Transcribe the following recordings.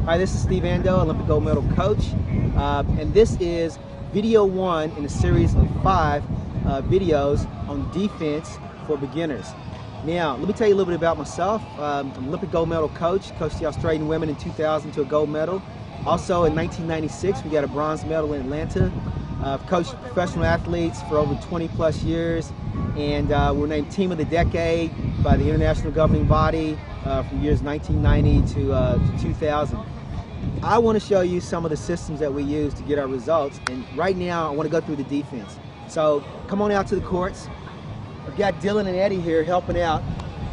Hi, this is Steve Ando, Olympic gold medal coach, and this is video 1 in a series of 5 videos on defense for beginners. Now, let me tell you a little bit about myself. I'm an Olympic gold medal coached the Australian women in 2000 to a gold medal. Also in 1996, we got a bronze medal in Atlanta. I've coached professional athletes for over 20 plus years, and we're named Team of the Decade by the international governing body from years 1990 to 2000. I want to show you some of the systems that we use to get our results, and right now I want to go through the defense. So come on out to the courts. I've got Dylan and Eddie here helping out.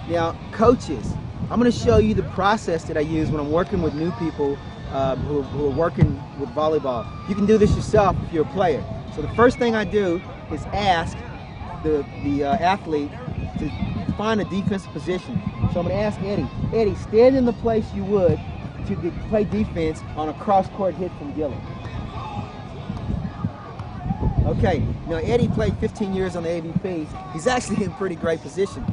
Now, coaches, I'm going to show you the process that I use when I'm working with new people who are working with volleyball. You can do this yourself if you're a player. So the first thing I do is ask the athlete to find a defensive position. So I'm going to ask Eddie, Eddie, stand in the place you would to play defense on a cross-court hit from Dylan. Okay, now Eddie played 15 years on the AVP. He's actually in pretty great position.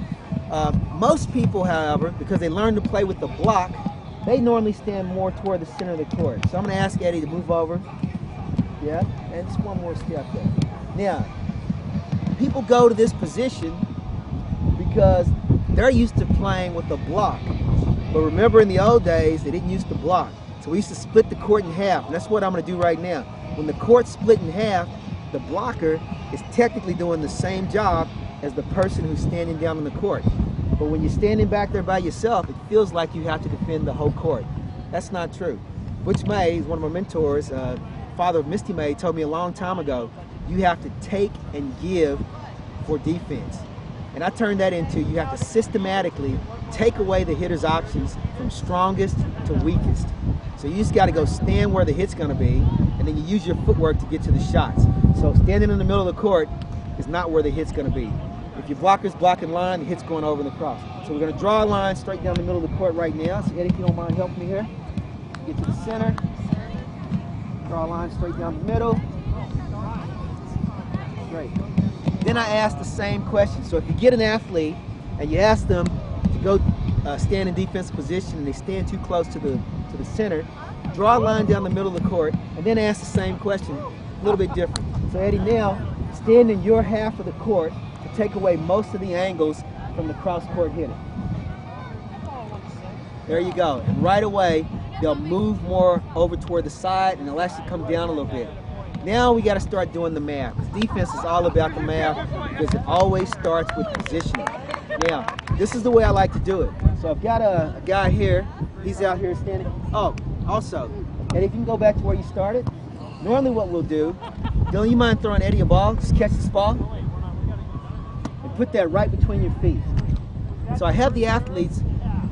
Most people, however, because they learn to play with the block, they normally stand more toward the center of the court. So I'm going to ask Eddie to move over. Yeah, and just one more step there. Now, people go to this position because they're used to playing with the block. But remember, in the old days, they didn't use the block. So we used to split the court in half, and that's what I'm going to do right now. When the court's split in half, the blocker is technically doing the same job as the person who's standing down on the court. But when you're standing back there by yourself, it feels like you have to defend the whole court. That's not true. Butch May, one of my mentors, father of Misty May, told me a long time ago, you have to take and give for defense. And I turned that into you have to systematically take away the hitter's options from strongest to weakest. So you just got to go stand where the hit's going to be, and then you use your footwork to get to the shots. So standing in the middle of the court is not where the hit's going to be. If your blocker's blocking line, the hit's going over the cross. So we're going to draw a line straight down the middle of the court right now. So Eddie, if you don't mind helping me here. Get to the center. Draw a line straight down the middle. Great. Then I ask the same question. So if you get an athlete and you ask them to go stand in defensive position and they stand too close to the center, draw a line down the middle of the court and then ask the same question, a little bit different. So Eddie, now stand in your half of the court to take away most of the angles from the cross-court hitter. There you go. And right away, they'll move more over toward the side and they'll actually come down a little bit. Now we got to start doing the math. Defense is all about the math because it always starts with positioning. Now, this is the way I like to do it. So I've got a guy here. He's out here standing. Oh, also, Eddie, if you can go back to where you started. Normally what we'll do, Dylan, you mind throwing Eddie a ball? Just catch this ball and put that right between your feet. So I have the athletes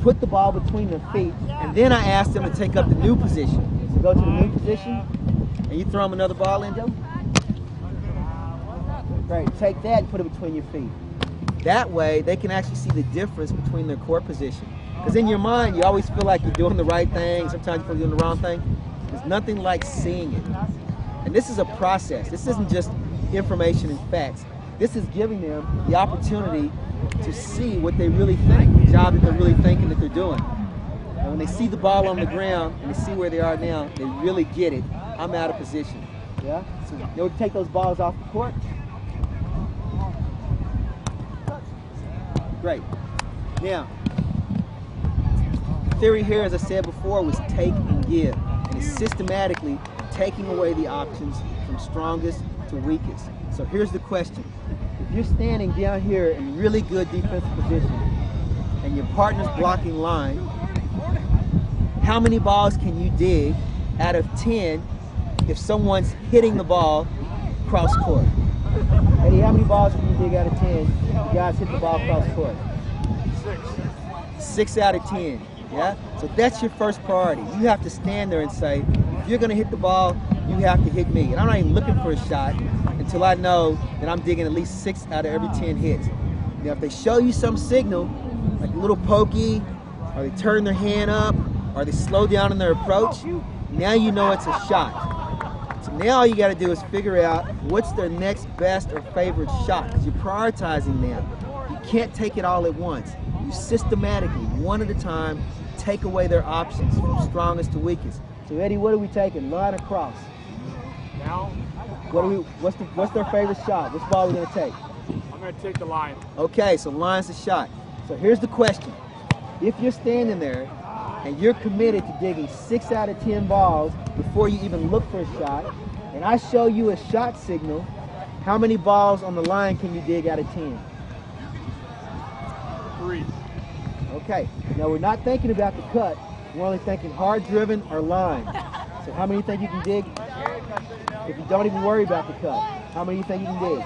put the ball between their feet, and then I ask them to take up the new position. So go to the new position, and you throw them another ball in, Dylan. Great, take that and put it between your feet. That way, they can actually see the difference between their court position. Because in your mind, you always feel like you're doing the right thing. Sometimes you feel you're doing the wrong thing. There's nothing like seeing it. And this is a process. This isn't just information and facts. This is giving them the opportunity to see what they really think, the job that they're really thinking that they're doing. And when they see the ball on the ground and they see where they are now, they really get it. I'm out of position. Yeah? So you'll take those balls off the court. Great. Now, the theory here, as I said before, was take and give. And it's systematically taking away the options from strongest to weakest. So here's the question. If you're standing down here in really good defensive position and your partner's blocking line, how many balls can you dig out of 10 if someone's hitting the ball cross court? Eddie, how many balls can you dig out of 10 if the guys hit the ball cross court? 6 out of 10. Yeah? So that's your first priority. You have to stand there and say, if you're going to hit the ball, you have to hit me. And I'm not even looking for a shot until I know that I'm digging at least 6 out of every 10 hits. Now, if they show you some signal, like a little pokey, or they turn their hand up, or they slow down in their approach, now you know it's a shot. So now all you got to do is figure out what's their next best or favorite shot, because you're prioritizing them. You can't take it all at once. You systematically, one at a time, take away their options from strongest to weakest. So Eddie, what are we taking? Line across. Now, what's their favorite shot? Which ball are we going to take? I'm going to take the line. Okay, so line's the shot. So here's the question. If you're standing there and you're committed to digging 6 out of 10 balls before you even look for a shot, and I show you a shot signal, how many balls on the line can you dig out of 10? 3. Okay, now we're not thinking about the cut. We're only thinking hard driven or line. So how many do you think you can dig if you don't even worry about the cut? How many do you think you can dig?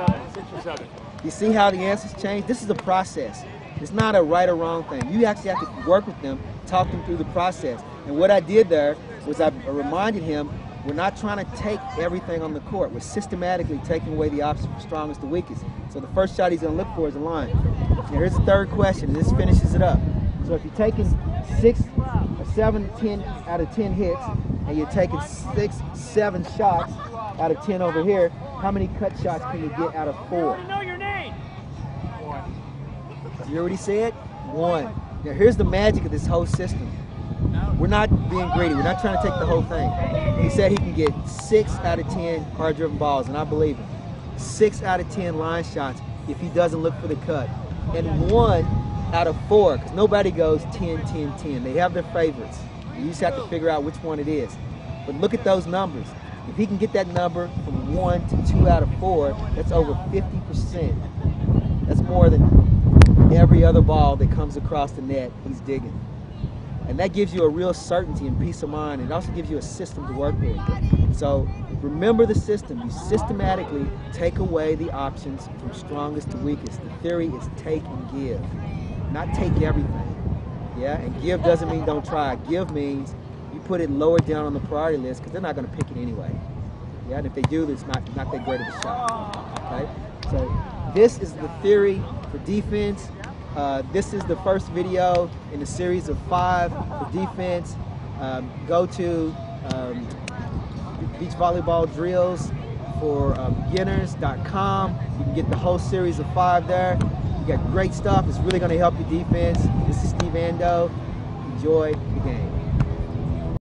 7, 6 or 7. You see how the answers change? This is a process. It's not a right or wrong thing. You actually have to work with them, talk them through the process. And what I did there was I reminded him, we're not trying to take everything on the court. We're systematically taking away the option from strongest to weakest. So the first shot he's going to look for is a line. Now here's the third question. This finishes it up. So if you're taking 6 or 7, 10 out of 10 hits, and you're taking 6, 7 shots out of 10 over here, how many cut shots can you get out of 4? I know your name. 1. You hear what he said? 1. Now here's the magic of this whole system. We're not being greedy. We're not trying to take the whole thing. He said he can get 6 out of 10 hard-driven balls, and I believe him. 6 out of 10 line shots if he doesn't look for the cut. And 1 out of 4, because nobody goes 10, 10, 10. They have their favorites. You just have to figure out which one it is. But look at those numbers. If he can get that number from 1 to 2 out of 4, that's over 50%. That's more than every other ball that comes across the net he's digging. And that gives you a real certainty and peace of mind. It also gives you a system to work with. So remember the system. You systematically take away the options from strongest to weakest. The theory is take and give, not take everything. Yeah, and give doesn't mean don't try. Give means you put it lower down on the priority list because they're not going to pick it anyway. Yeah, and if they do, it's not that great of a shot. Okay, so this is the theory for defense. This is the first video in a series of 5 for defense. Go to Beach Volleyball Drills for beginners.com. You can get the whole series of 5 there. You got great stuff. It's really going to help your defense. This is Steve Ando. Enjoy the game.